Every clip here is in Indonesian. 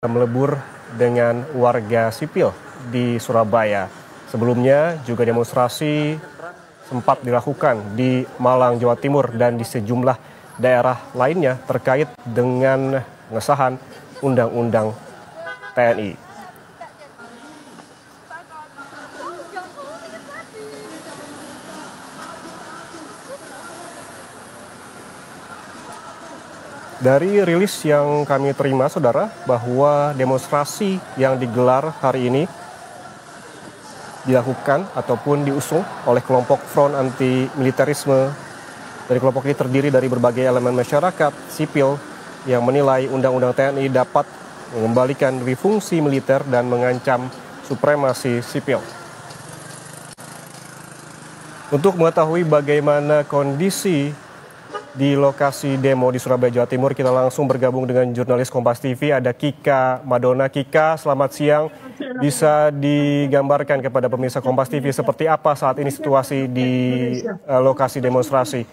melebur dengan warga sipil di Surabaya. Sebelumnya juga demonstrasi sempat dilakukan di Malang, Jawa Timur dan di sejumlah daerah lainnya terkait dengan pengesahan Undang-Undang TNI. Dari rilis yang kami terima, saudara, bahwa demonstrasi yang digelar hari ini dilakukan ataupun diusung oleh kelompok Front Anti Militerisme. Dari kelompok ini terdiri dari berbagai elemen masyarakat sipil yang menilai Undang-Undang TNI dapat mengembalikan fungsi militer dan mengancam supremasi sipil. Untuk mengetahui bagaimana kondisi di lokasi demo di Surabaya, Jawa Timur, kita langsung bergabung dengan jurnalis Kompas TV, ada Kika Madona. Kika, selamat siang. Bisa digambarkan kepada pemirsa Kompas TV seperti apa saat ini situasi di lokasi demonstrasi?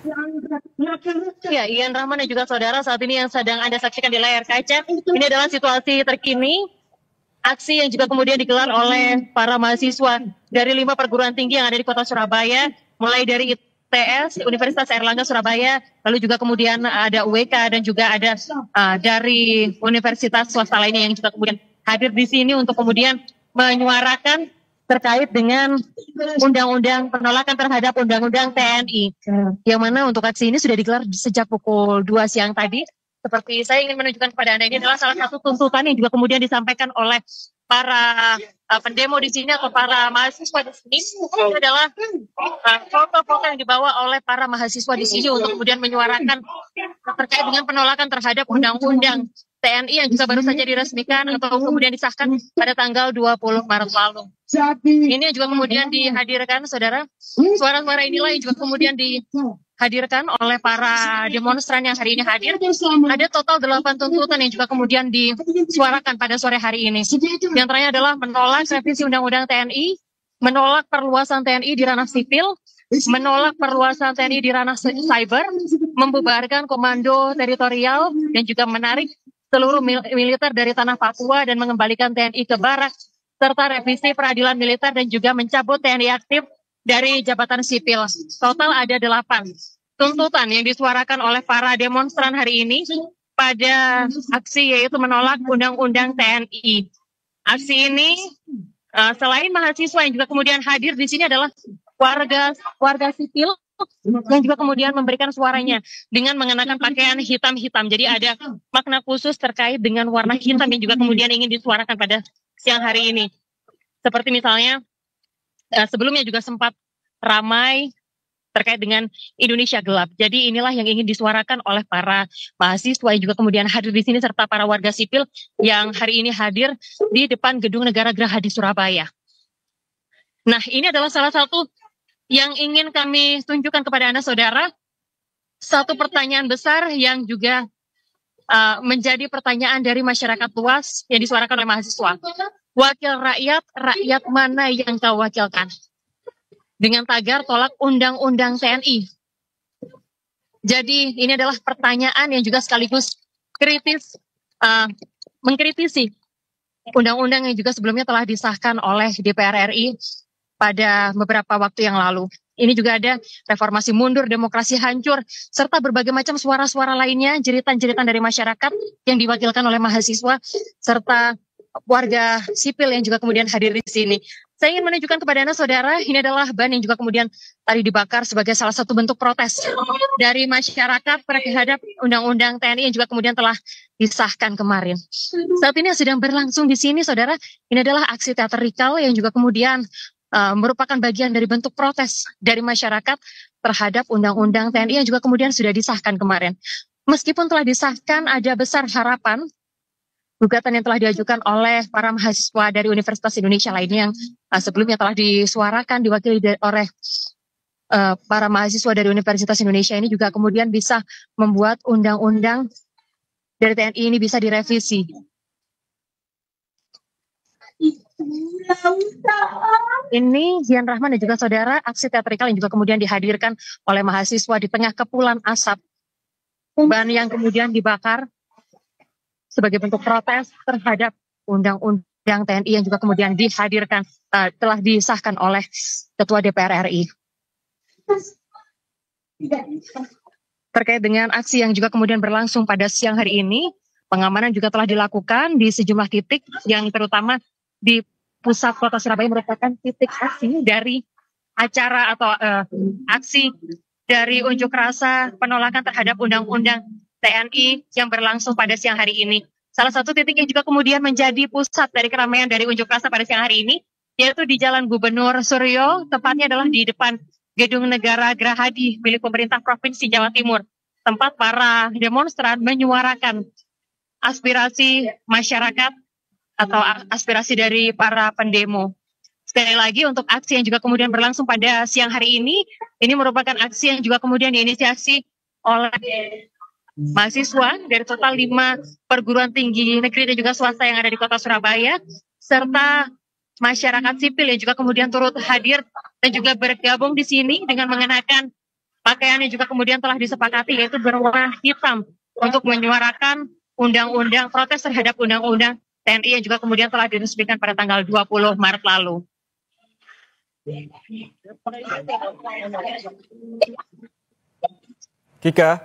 Ya, Ian Rahman dan juga saudara, saat ini yang sedang Anda saksikan di layar kaca, ini adalah situasi terkini aksi yang juga kemudian digelar oleh para mahasiswa dari 5 perguruan tinggi yang ada di kota Surabaya, mulai dari ITS, Universitas Airlangga Surabaya, lalu juga kemudian ada UWK dan juga ada dari universitas swasta lainnya yang juga kemudian hadir di sini untuk kemudian menyuarakan terkait dengan undang-undang penolakan terhadap undang-undang TNI. Yang mana untuk aksi ini sudah digelar sejak pukul 2 siang tadi. Seperti saya ingin menunjukkan kepada Anda, ini adalah salah satu tuntutan yang juga kemudian disampaikan oleh para pendemo di sini atau para mahasiswa di sini. Ini adalah foto-foto yang dibawa oleh para mahasiswa di sini untuk kemudian menyuarakan terkait dengan penolakan terhadap undang-undang TNI yang juga baru saja diresmikan atau kemudian disahkan pada tanggal 20 Maret lalu. Ini juga kemudian dihadirkan, saudara. Suara-suara inilah yang juga kemudian dihadirkan oleh para demonstran yang hari ini hadir. Ada total 8 tuntutan yang juga kemudian disuarakan pada sore hari ini. Di antaranya adalah menolak revisi Undang-Undang TNI, menolak perluasan TNI di ranah sipil, menolak perluasan TNI di ranah cyber, membubarkan komando teritorial, dan juga menarik seluruh militer dari tanah Papua dan mengembalikan TNI ke barak, serta revisi peradilan militer dan juga mencabut TNI aktif dari jabatan sipil. Total ada 8 tuntutan yang disuarakan oleh para demonstran hari ini pada aksi, yaitu menolak Undang-Undang TNI. Aksi ini selain mahasiswa yang juga kemudian hadir di sini adalah warga sipil yang juga kemudian memberikan suaranya dengan mengenakan pakaian hitam-hitam. Jadi ada makna khusus terkait dengan warna hitam yang juga kemudian ingin disuarakan pada siang hari ini. Seperti misalnya sebelumnya juga sempat ramai terkait dengan Indonesia gelap. Jadi inilah yang ingin disuarakan oleh para mahasiswa yang juga kemudian hadir di sini serta para warga sipil yang hari ini hadir di depan Gedung Negara Geraha di Surabaya. Nah, ini adalah salah satu yang ingin kami tunjukkan kepada Anda, saudara. Satu pertanyaan besar yang juga menjadi pertanyaan dari masyarakat luas yang disuarakan oleh mahasiswa. Wakil rakyat, rakyat mana yang kau wakilkan? Dengan tagar tolak Undang-Undang TNI. Jadi ini adalah pertanyaan yang juga sekaligus kritis, mengkritisi undang-undang yang juga sebelumnya telah disahkan oleh DPR RI pada beberapa waktu yang lalu. Ini juga ada reformasi mundur, demokrasi hancur, serta berbagai macam suara-suara lainnya, jeritan-jeritan dari masyarakat yang diwakilkan oleh mahasiswa, serta warga sipil yang juga kemudian hadir di sini. Saya ingin menunjukkan kepada Anda, saudara, ini adalah ban yang juga kemudian tadi dibakar sebagai salah satu bentuk protes dari masyarakat terhadap Undang-Undang TNI yang juga kemudian telah disahkan kemarin. Saat ini yang sedang berlangsung di sini, saudara, ini adalah aksi teatrikal yang juga kemudian merupakan bagian dari bentuk protes dari masyarakat terhadap Undang-Undang TNI yang juga kemudian sudah disahkan kemarin. Meskipun telah disahkan, ada besar harapan gugatan yang telah diajukan oleh para mahasiswa dari Universitas Indonesia lainnya yang sebelumnya telah disuarakan, diwakili oleh para mahasiswa dari Universitas Indonesia ini juga kemudian bisa membuat undang-undang dari TNI ini bisa direvisi. Ini Ian Rahman dan juga saudara, aksi teatrikal yang juga kemudian dihadirkan oleh mahasiswa di tengah kepulan asap ban yang kemudian dibakar sebagai bentuk protes terhadap undang-undang TNI yang juga kemudian dihadirkan, telah disahkan oleh Ketua DPR RI. Terkait dengan aksi yang juga kemudian berlangsung pada siang hari ini, pengamanan juga telah dilakukan di sejumlah titik yang terutama di pusat kota Surabaya merupakan titik aksi dari acara atau aksi dari unjuk rasa penolakan terhadap undang-undang TNI yang berlangsung pada siang hari ini. Salah satu titik yang juga kemudian menjadi pusat dari keramaian dari unjuk rasa pada siang hari ini, yaitu di Jalan Gubernur Suryo, tepatnya adalah di depan Gedung Negara Gerahadi milik pemerintah Provinsi Jawa Timur, tempat para demonstran menyuarakan aspirasi masyarakat atau aspirasi dari para pendemo. Sekali lagi untuk aksi yang juga kemudian berlangsung pada siang hari ini merupakan aksi yang juga kemudian diinisiasi oleh mahasiswa dari total 5 perguruan tinggi negeri dan juga swasta yang ada di kota Surabaya, serta masyarakat sipil yang juga kemudian turut hadir dan juga bergabung di sini dengan mengenakan pakaian yang juga kemudian telah disepakati, yaitu berwarna hitam, untuk menyuarakan protes terhadap undang-undang TNI yang juga kemudian telah diresmikan pada tanggal 20 Maret lalu. Kika.